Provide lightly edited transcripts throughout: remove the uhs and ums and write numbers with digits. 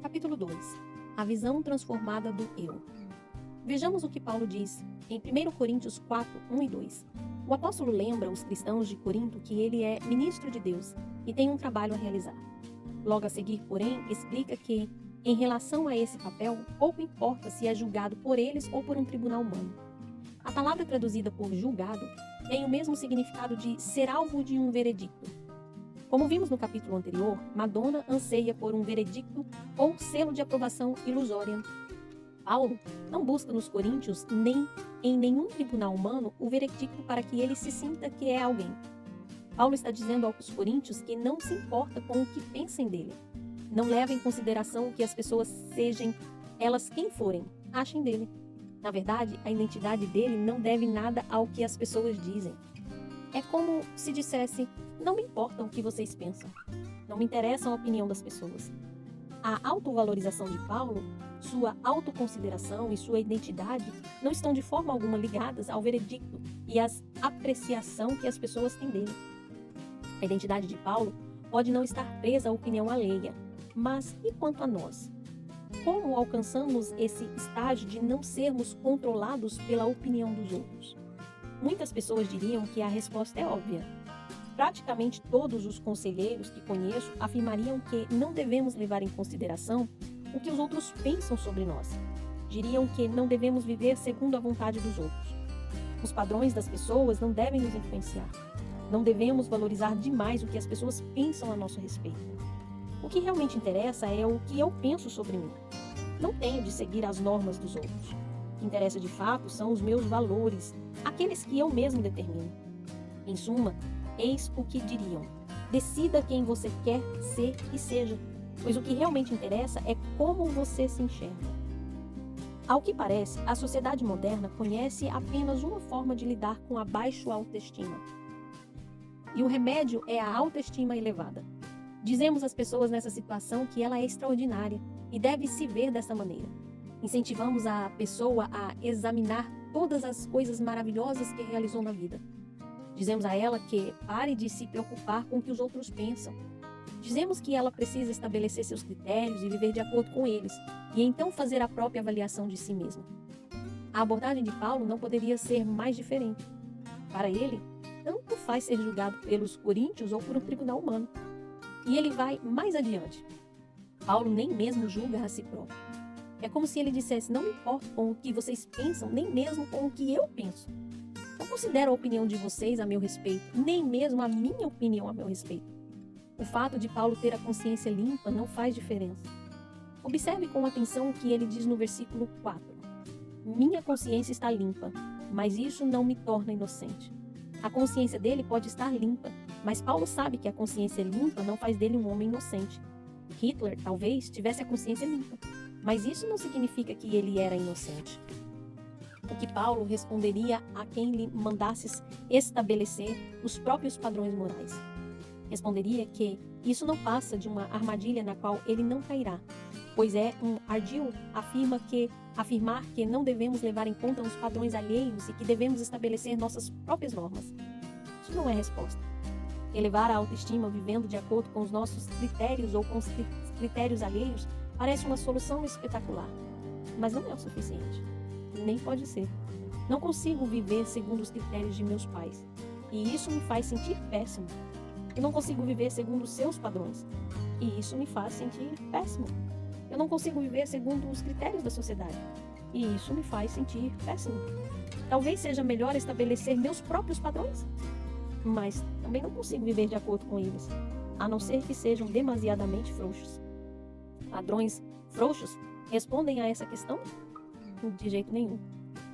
Capítulo 2. A visão transformada do eu. Vejamos o que Paulo diz em 1 Coríntios 4, 1 e 2. O apóstolo lembra os cristãos de Corinto que ele é ministro de Deus e tem um trabalho a realizar. Logo a seguir, porém, explica que, em relação a esse papel, pouco importa se é julgado por eles ou por um tribunal humano. A palavra traduzida por julgado tem o mesmo significado de ser alvo de um veredicto. Como vimos no capítulo anterior, Madonna anseia por um veredicto ou selo de aprovação ilusória. Paulo não busca nos coríntios nem em nenhum tribunal humano o veredicto para que ele se sinta que é alguém. Paulo está dizendo aos coríntios que não se importa com o que pensem dele. Não leva em consideração que as pessoas sejam elas quem forem, achem dele. Na verdade, a identidade dele não deve nada ao que as pessoas dizem. É como se dissesse: não me importa o que vocês pensam. Não me interessa a opinião das pessoas. A autovalorização de Paulo, sua autoconsideração e sua identidade não estão de forma alguma ligadas ao veredicto e à apreciação que as pessoas têm dele. A identidade de Paulo pode não estar presa à opinião alheia, mas e quanto a nós? Como alcançamos esse estágio de não sermos controlados pela opinião dos outros? Muitas pessoas diriam que a resposta é óbvia. Praticamente todos os conselheiros que conheço afirmariam que não devemos levar em consideração o que os outros pensam sobre nós. Diriam que não devemos viver segundo a vontade dos outros. Os padrões das pessoas não devem nos influenciar. Não devemos valorizar demais o que as pessoas pensam a nosso respeito. O que realmente interessa é o que eu penso sobre mim. Não tenho de seguir as normas dos outros. O que interessa de fato são os meus valores, aqueles que eu mesmo determino. Em suma, eis o que diriam: decida quem você quer ser e seja, pois o que realmente interessa é como você se enxerga. Ao que parece, a sociedade moderna conhece apenas uma forma de lidar com a baixa autoestima. E o remédio é a autoestima elevada. Dizemos às pessoas nessa situação que ela é extraordinária e deve se ver dessa maneira. Incentivamos a pessoa a examinar todas as coisas maravilhosas que realizou na vida. Dizemos a ela que pare de se preocupar com o que os outros pensam. Dizemos que ela precisa estabelecer seus critérios e viver de acordo com eles, e então fazer a própria avaliação de si mesma. A abordagem de Paulo não poderia ser mais diferente. Para ele, tanto faz ser julgado pelos coríntios ou por um tribunal humano. E ele vai mais adiante. Paulo nem mesmo julga a si próprio. É como se ele dissesse: não me importo com o que vocês pensam, nem mesmo com o que eu penso. Não considero a opinião de vocês a meu respeito, nem mesmo a minha opinião a meu respeito. O fato de Paulo ter a consciência limpa não faz diferença. Observe com atenção o que ele diz no versículo 4. Minha consciência está limpa, mas isso não me torna inocente. A consciência dele pode estar limpa, mas Paulo sabe que a consciência limpa não faz dele um homem inocente. Hitler, talvez, tivesse a consciência limpa, mas isso não significa que ele era inocente. O que Paulo responderia a quem lhe mandasse estabelecer os próprios padrões morais? Responderia que isso não passa de uma armadilha na qual ele não cairá, pois é um ardil afirmar que não devemos levar em conta os padrões alheios e que devemos estabelecer nossas próprias normas. Isso não é resposta. Elevar a autoestima vivendo de acordo com os nossos critérios ou com os critérios alheios parece uma solução espetacular, mas não é o suficiente. Nem pode ser. Não consigo viver segundo os critérios de meus pais, e isso me faz sentir péssimo. Eu não consigo viver segundo os seus padrões, e isso me faz sentir péssimo. Eu não consigo viver segundo os critérios da sociedade, e isso me faz sentir péssimo. Talvez seja melhor estabelecer meus próprios padrões, mas também não consigo viver de acordo com eles, a não ser que sejam demasiadamente frouxos. Padrões frouxos respondem a essa questão? De jeito nenhum.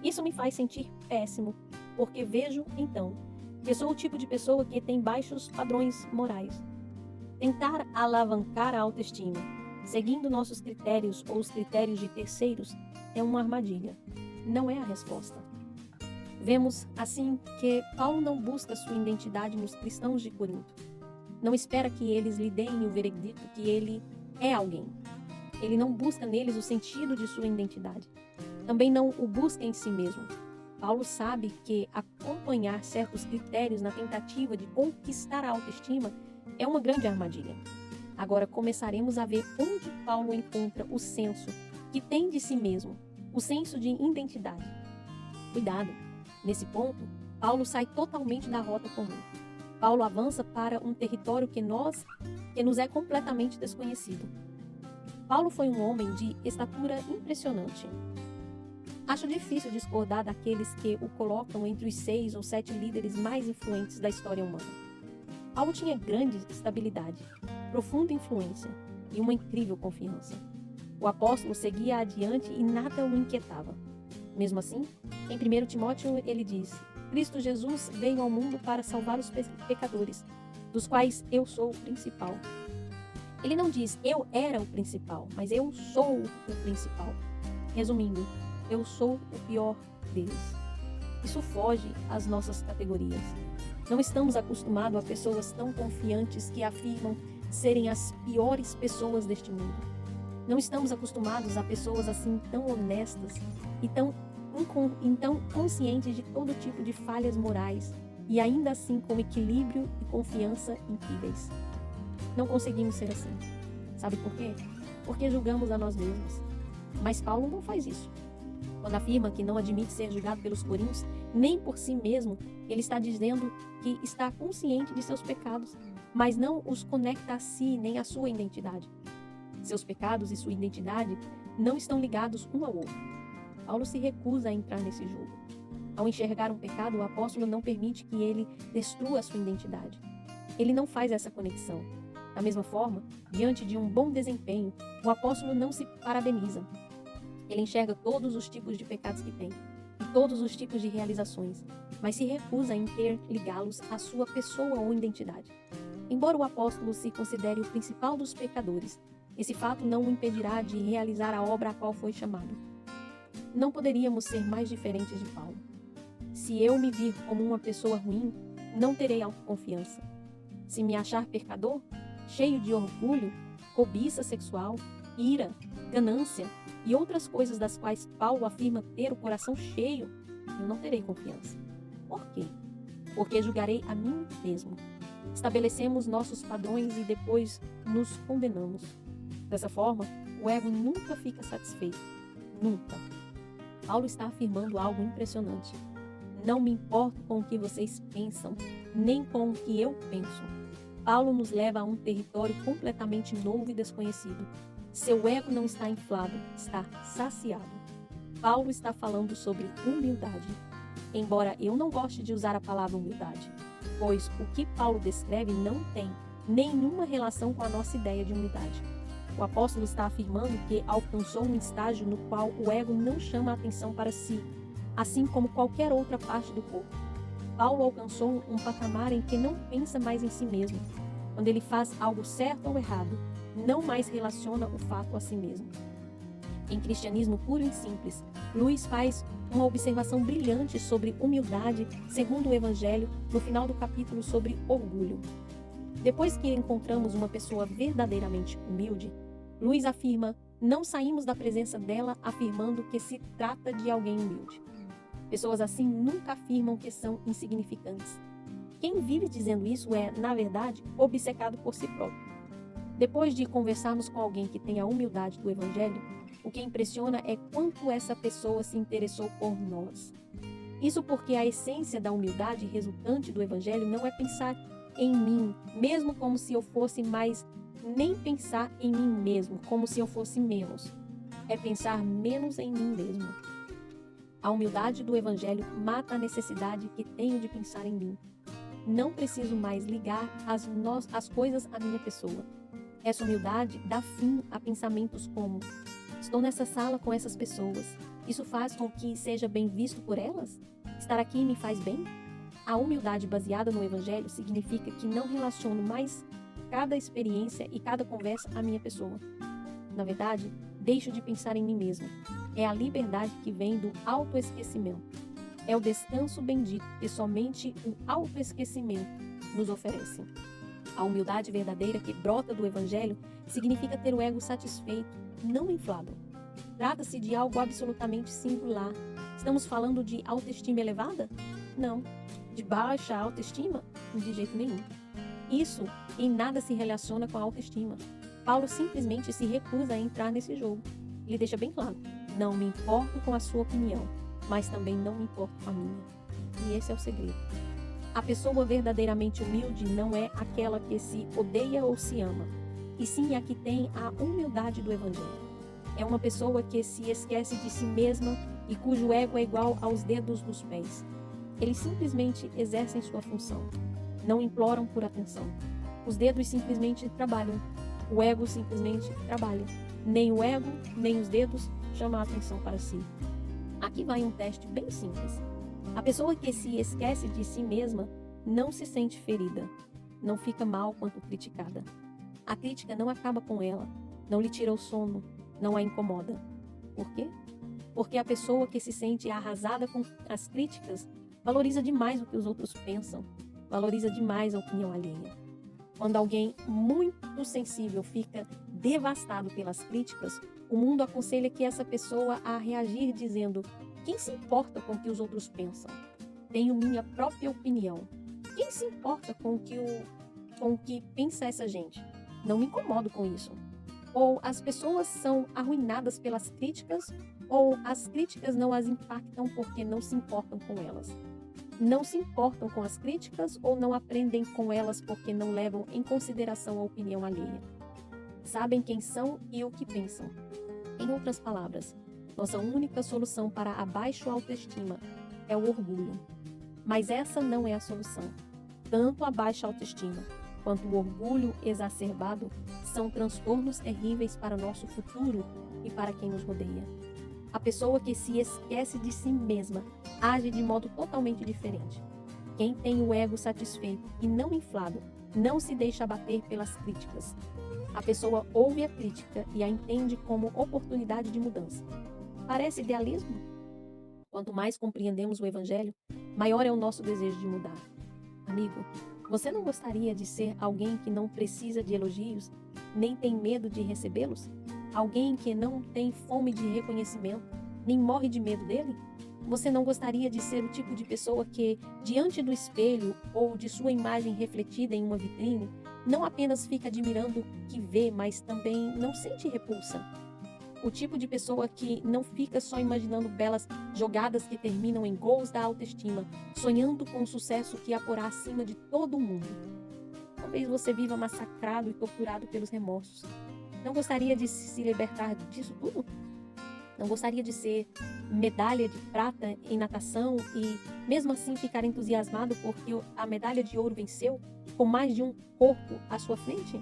Isso me faz sentir péssimo, porque vejo, então, que sou o tipo de pessoa que tem baixos padrões morais. Tentar alavancar a autoestima, seguindo nossos critérios ou os critérios de terceiros, é uma armadilha. Não é a resposta. Vemos, assim, que Paulo não busca sua identidade nos cristãos de Corinto. Não espera que eles lhe deem o veredito que ele é alguém. Ele não busca neles o sentido de sua identidade. Também não o busca em si mesmo. Paulo sabe que acompanhar certos critérios na tentativa de conquistar a autoestima é uma grande armadilha. Agora começaremos a ver onde Paulo encontra o senso que tem de si mesmo, o senso de identidade. Cuidado! Nesse ponto, Paulo sai totalmente da rota comum. Paulo avança para um território que nos é completamente desconhecido. Paulo foi um homem de estatura impressionante. Acho difícil discordar daqueles que o colocam entre os 6 ou 7 líderes mais influentes da história humana. Paulo tinha grande estabilidade, profunda influência e uma incrível confiança. O apóstolo seguia adiante e nada o inquietava. Mesmo assim, em 1 Timóteo ele diz: Cristo Jesus veio ao mundo para salvar os pecadores, dos quais eu sou o principal. Ele não diz eu era o principal, mas eu sou o principal. Resumindo, eu sou o pior deles. Isso foge às nossas categorias. Não estamos acostumados a pessoas tão confiantes que afirmam serem as piores pessoas deste mundo. Não estamos acostumados a pessoas assim tão honestas e tão conscientes de todo tipo de falhas morais e ainda assim com equilíbrio e confiança incríveis. Não conseguimos ser assim. Sabe por quê? Porque julgamos a nós mesmos. Mas Paulo não faz isso. Quando afirma que não admite ser julgado pelos coríntios, nem por si mesmo, ele está dizendo que está consciente de seus pecados, mas não os conecta a si nem à sua identidade. Seus pecados e sua identidade não estão ligados um ao outro. Paulo se recusa a entrar nesse jogo. Ao enxergar um pecado, o apóstolo não permite que ele destrua a sua identidade. Ele não faz essa conexão. Da mesma forma, diante de um bom desempenho, o apóstolo não se parabeniza. Ele enxerga todos os tipos de pecados que tem, e todos os tipos de realizações, mas se recusa a interligá-los à sua pessoa ou identidade. Embora o apóstolo se considere o principal dos pecadores, esse fato não o impedirá de realizar a obra a qual foi chamado. Não poderíamos ser mais diferentes de Paulo. Se eu me vir como uma pessoa ruim, não terei autoconfiança. Se me achar pecador, cheio de orgulho, cobiça sexual, ira, ganância e outras coisas das quais Paulo afirma ter o coração cheio, eu não terei confiança. Por quê? Porque julgarei a mim mesmo. Estabelecemos nossos padrões e depois nos condenamos. Dessa forma, o ego nunca fica satisfeito. Nunca. Paulo está afirmando algo impressionante. Não me importo com o que vocês pensam, nem com o que eu penso. Paulo nos leva a um território completamente novo e desconhecido. Seu ego não está inflado, está saciado. Paulo está falando sobre humildade. Embora eu não goste de usar a palavra humildade, pois o que Paulo descreve não tem nenhuma relação com a nossa ideia de humildade. O apóstolo está afirmando que alcançou um estágio no qual o ego não chama a atenção para si, assim como qualquer outra parte do corpo. Paulo alcançou um patamar em que não pensa mais em si mesmo. Quando ele faz algo certo ou errado, não mais relaciona o fato a si mesmo. Em Cristianismo Puro e Simples, Luiz faz uma observação brilhante sobre humildade segundo o Evangelho no final do capítulo sobre orgulho. Depois que encontramos uma pessoa verdadeiramente humilde, Luiz afirma: não saímos da presença dela afirmando que se trata de alguém humilde. Pessoas assim nunca afirmam que são insignificantes. Quem vive dizendo isso é, na verdade, obcecado por si próprio. Depois de conversarmos com alguém que tem a humildade do Evangelho, o que impressiona é quanto essa pessoa se interessou por nós. Isso porque a essência da humildade resultante do Evangelho não é pensar em mim, mesmo como se eu fosse mais, nem pensar em mim mesmo, como se eu fosse menos. É pensar menos em mim mesmo. A humildade do Evangelho mata a necessidade que tenho de pensar em mim. Não preciso mais ligar as coisas à minha pessoa. Essa humildade dá fim a pensamentos como: estou nessa sala com essas pessoas. Isso faz com que seja bem visto por elas? Estar aqui me faz bem? A humildade baseada no Evangelho significa que não relaciono mais cada experiência e cada conversa à minha pessoa. Na verdade, deixo de pensar em mim mesmo. É a liberdade que vem do autoesquecimento. É o descanso bendito que somente o autoesquecimento nos oferece. A humildade verdadeira que brota do Evangelho significa ter o ego satisfeito, não inflado. Trata-se de algo absolutamente singular. Estamos falando de autoestima elevada? Não. De baixa autoestima? De jeito nenhum. Isso em nada se relaciona com a autoestima. Paulo simplesmente se recusa a entrar nesse jogo. Ele deixa bem claro: não me importo com a sua opinião, mas também não me importo com a minha. E esse é o segredo. A pessoa verdadeiramente humilde não é aquela que se odeia ou se ama, e sim a que tem a humildade do Evangelho. É uma pessoa que se esquece de si mesma e cujo ego é igual aos dedos dos pés. Eles simplesmente exercem sua função. Não imploram por atenção. Os dedos simplesmente trabalham. O ego simplesmente trabalha. Nem o ego, nem os dedos chamam a atenção para si. Aqui vai um teste bem simples. A pessoa que se esquece de si mesma não se sente ferida. Não fica mal quando criticada. A crítica não acaba com ela. Não lhe tira o sono. Não a incomoda. Por quê? Porque a pessoa que se sente arrasada com as críticas valoriza demais o que os outros pensam, valoriza demais a opinião alheia. Quando alguém muito sensível fica devastado pelas críticas, o mundo aconselha que essa pessoa a reagir dizendo: quem se importa com o que os outros pensam? Tenho minha própria opinião. Quem se importa com o que pensa essa gente? Não me incomodo com isso. Ou as pessoas são arruinadas pelas críticas, ou as críticas não as impactam porque não se importam com elas. Não se importam com as críticas ou não aprendem com elas porque não levam em consideração a opinião alheia. Sabem quem são e o que pensam. Em outras palavras, nossa única solução para a baixa autoestima é o orgulho. Mas essa não é a solução. Tanto a baixa autoestima quanto o orgulho exacerbado são transtornos terríveis para nosso futuro e para quem nos rodeia. A pessoa que se esquece de si mesma age de modo totalmente diferente. Quem tem o ego satisfeito e não inflado não se deixa abater pelas críticas. A pessoa ouve a crítica e a entende como oportunidade de mudança. Parece idealismo? Quanto mais compreendemos o Evangelho, maior é o nosso desejo de mudar. Amigo, você não gostaria de ser alguém que não precisa de elogios, nem tem medo de recebê-los? Alguém que não tem fome de reconhecimento, nem morre de medo dele? Você não gostaria de ser o tipo de pessoa que, diante do espelho ou de sua imagem refletida em uma vitrine, não apenas fica admirando o que vê, mas também não sente repulsa? O tipo de pessoa que não fica só imaginando belas jogadas que terminam em gols da autoestima, sonhando com um sucesso que a porá acima de todo mundo. Talvez você viva massacrado e torturado pelos remorsos. Não gostaria de se libertar disso tudo? Não gostaria de ser medalha de prata em natação e, mesmo assim, ficar entusiasmado porque a medalha de ouro venceu, com mais de um corpo à sua frente?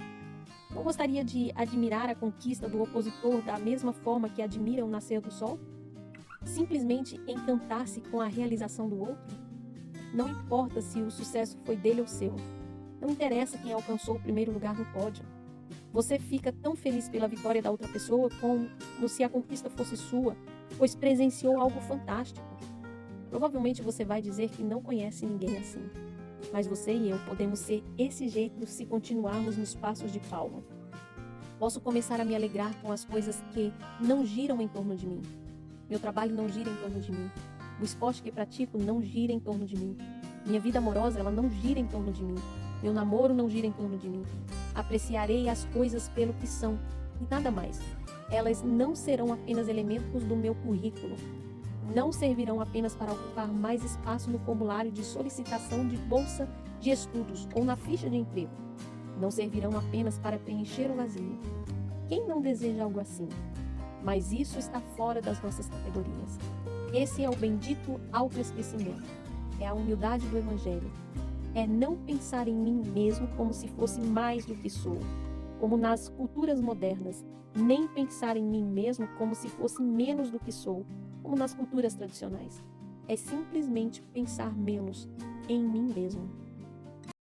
Não gostaria de admirar a conquista do opositor da mesma forma que admira o nascer do sol? Simplesmente encantar-se com a realização do outro? Não importa se o sucesso foi dele ou seu. Não interessa quem alcançou o primeiro lugar no pódio. Você fica tão feliz pela vitória da outra pessoa como se a conquista fosse sua, pois presenciou algo fantástico. Provavelmente você vai dizer que não conhece ninguém assim. Mas você e eu podemos ser esse jeito se continuarmos nos passos de Paulo. Posso começar a me alegrar com as coisas que não giram em torno de mim. Meu trabalho não gira em torno de mim. O esporte que pratico não gira em torno de mim. Minha vida amorosa, ela não gira em torno de mim. Meu namoro não gira em torno de mim. Apreciarei as coisas pelo que são e nada mais. Elas não serão apenas elementos do meu currículo. Não servirão apenas para ocupar mais espaço no formulário de solicitação de bolsa de estudos ou na ficha de emprego. Não servirão apenas para preencher o vazio. Quem não deseja algo assim? Mas isso está fora das nossas categorias. Esse é o bendito autoesquecimento. É a humildade do Evangelho. É não pensar em mim mesmo como se fosse mais do que sou, como nas culturas modernas, nem pensar em mim mesmo como se fosse menos do que sou, como nas culturas tradicionais. É simplesmente pensar menos em mim mesmo.